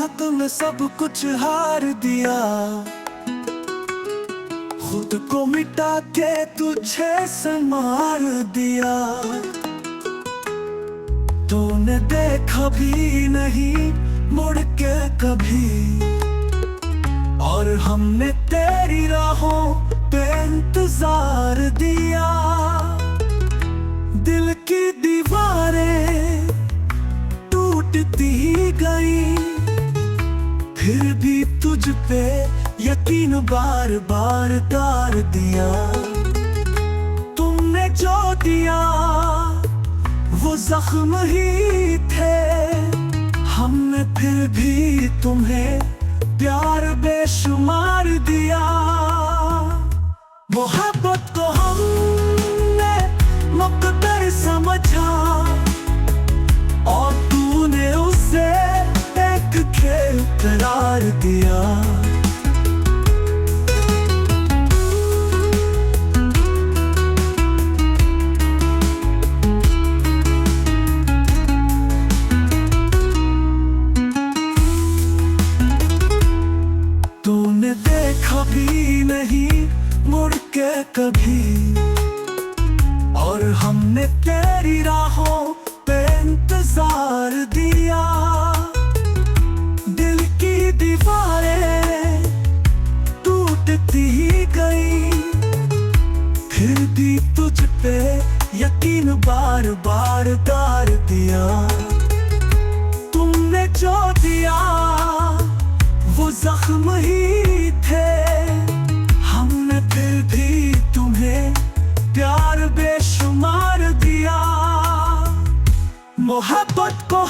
चाहत में सब कुछ हार दिया, खुद को मिटा के तुझे संवार दिया। तूने देखा भी नहीं मुड़ के कभी, और हमने तेरी राहों पे इंतजार दिया। दिल की दीवारें टूटती गई, फिर भी तुझ पे यकीन बार बार तार दिया। तुमने जो दिया वो जख्म ही थे, हमने फिर भी तुम्हें प्यार बेशुमार दिया। मोहब्बत को हमने मुकद्दर समझा, और तूने उसे एक खेल करार दिया। तूने देखा भी नहीं मुड़ के कभी, और हमने तेरी राहों पे इंतजार दिया। दिल की दीवारें टूटती गई, फिर भी तुझ पे यकीन बार बार तार दिया। तुमने जो दिया वो जख्म ही थे, हमने फिर भी तुम्हें प्यार बेशुमार दिया। मोहब्बत को